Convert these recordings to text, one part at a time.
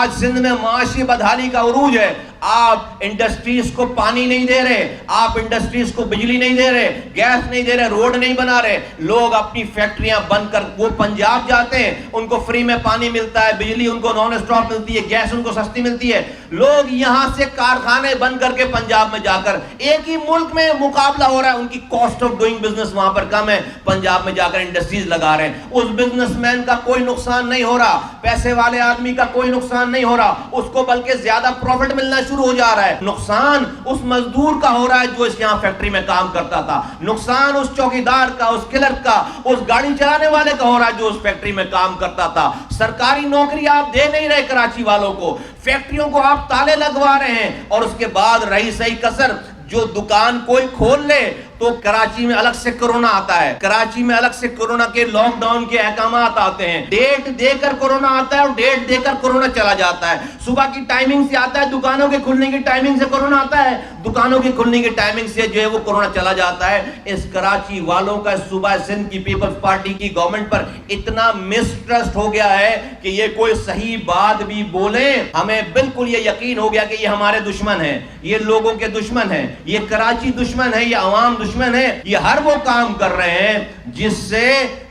آج سندھ میں معاشی بدحالی کا عروج ہے. آپ انڈسٹریز کو پانی نہیں دے رہے, آپ انڈسٹریز کو بجلی نہیں دے رہے, گیس نہیں دے رہے, روڈ نہیں بنا رہے. لوگ اپنی فیکٹریاں بند کر وہ پنجاب جاتے ہیں, ان کو فری میں پانی ملتا ہے, بجلی ان کو نان اسٹاپ ملتی ہے, گیس ان کو سستی ملتی ہے. لوگ یہاں سے کارخانے بند کر کے پنجاب میں جا کر, ایک ہی ملک میں مقابلہ ہو رہا ہے, ان کی کاسٹ آف ڈوئنگ بزنس وہاں پر کم ہے, پنجاب میں جا کر انڈسٹریز لگا رہے ہیں. اس بزنس مین کا کوئی نقصان نہیں ہو رہا, پیسے والے آدمی کا کوئی نقصان نہیں ہو رہا, اس کو بلکہ زیادہ پروفٹ ملنا شروع ہو جا رہا ہے. نقصان اس مزدور کا ہو رہا ہے جو اس یہاں فیکٹری میں کام کرتا تھا, نقصان اس چوکیدار کا, اس کلرک کا, اس گاڑی چلانے والے کا ہو رہا ہے جو اس فیکٹری میں کام کرتا تھا. سرکاری نوکری آپ دے نہیں رہے کراچی والوں کو, فیکٹریوں کو آپ تالے لگوا رہے ہیں, اور اس کے بعد رہی صحیح کسر, جو دکان کوئی کھول لے تو کراچی میں الگ سے کرونا آتا ہے, کراچی میں الگ سے کرونا کے لاک ڈاؤن کے احکامات آتے ہیں, ڈیٹ دے کر کرونا آتا ہے اور ڈیٹ دے کر کرونا چلا جاتا ہے. صبح کی ٹائمنگ سے آتا ہے, دکانوں کے کھلنے کی ٹائمنگ سے کرونا آتا ہے, دکانوں کی کھلنے کی ٹائمنگ سے جو ہے وہ کرونا چلا جاتا ہے. اس کراچی والوں کا صوبہ سندھ کی پیپلز پارٹی کی گورنمنٹ پر اتنا مسٹرسٹ ہو گیا ہے کہ یہ کوئی صحیح بات بھی بولیں ہمیں بالکل یہ یقین ہو گیا کہ یہ ہمارے دشمن ہیں, یہ لوگوں کے دشمن ہیں, یہ کراچی دشمن ہے, یہ عوام دشمن ہے. یہ ہر وہ کام کر رہے ہیں جس سے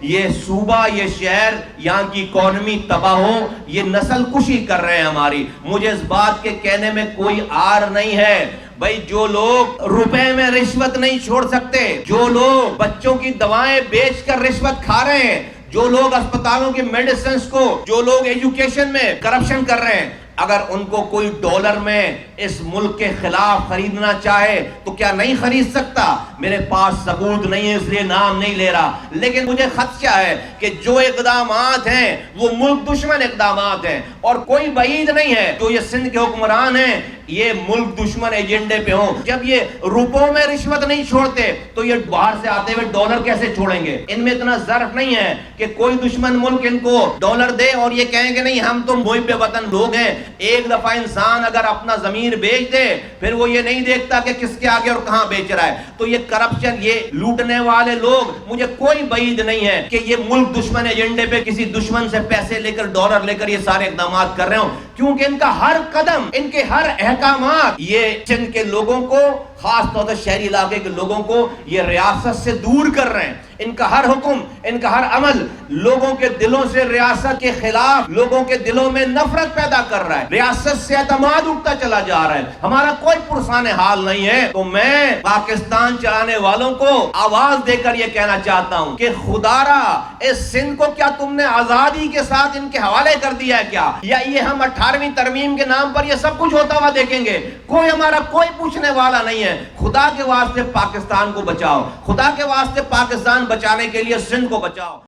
یہ صوبہ, یہ شہر, یہاں کی اکانومی تباہ ہو, یہ نسل کشی کر رہے ہیں ہماری. مجھے اس بات کے کہنے میں کوئی آر نہیں ہے بھئی, جو لوگ روپے میں رشوت نہیں چھوڑ سکتے, جو لوگ بچوں کی دوائیں بیچ کر رشوت کھا رہے ہیں, جو لوگ اسپتالوں کے میڈیسنز کو, جو لوگ ایجوکیشن میں کرپشن کر رہے ہیں, اگر ان کو کوئی ڈالر میں اس ملک کے خلاف خریدنا چاہے تو کیا نہیں خرید سکتا؟ میرے پاس ثبوت نہیں ہے اس لیے نام نہیں لے رہا, لیکن مجھے خدشہ ہے کہ جو اقدامات ہیں وہ ملک دشمن اقدامات ہیں, اور کوئی بعید نہیں ہے جو یہ سندھ کے حکمران ہیں یہ ملک دشمن ایجنڈے پہ ہوں. جب یہ روپوں میں رشوت نہیں چھوڑتے تو یہ باہر سے آتے ہوئے ڈالر کیسے چھوڑیں گے؟ ان میں اتنا ظرف نہیں ہے کہ کوئی دشمن ملک ان کو ڈالر دے اور یہ کہیں کہ نہیں ہم تو محب وطن لوگ ہیں. ایک دفعہ انسان اگر اپنا ضمیر بیچ دے پھر وہ یہ نہیں دیکھتا کہ کس کے آگے اور کہاں بیچ رہا ہے. تو یہ کرپشن, یہ لوٹنے والے لوگ, مجھے کوئی بعید نہیں ہے کہ یہ ملک دشمن ایجنڈے پہ کسی دشمن سے پیسے لے کر, ڈالر لے کر یہ سارے اقدامات کر رہے ہوں, کیونکہ ان کا ہر قدم, ان کے ہر احکامات یہ سندھ کے لوگوں کو, خاص طور سے شہری علاقے کے لوگوں کو یہ ریاست سے دور کر رہے ہیں. ان کا ہر حکم, ان کا ہر عمل لوگوں کے دلوں سے ریاست کے خلاف, لوگوں کے دلوں میں نفرت پیدا کر رہا ہے, ریاست سے اعتماد اٹھتا چلا جا رہا ہے. ہمارا کوئی پرسان حال نہیں ہے. تو میں پاکستان چلانے والوں کو آواز دے کر یہ کہنا چاہتا ہوں کہ خدارا اس سندھ کو کیا تم نے آزادی کے ساتھ ان کے حوالے کر دیا ہے کیا؟ یا یہ ہم 18ویں ترمیم کے نام پر یہ سب کچھ ہوتا ہوا دیکھیں گے؟ کوئی ہمارا کوئی پوچھنے والا نہیں ہے. خدا کے واسطے پاکستان کو بچاؤ, خدا کے واسطے پاکستان بچانے کے لیے سندھ کو بچاؤ.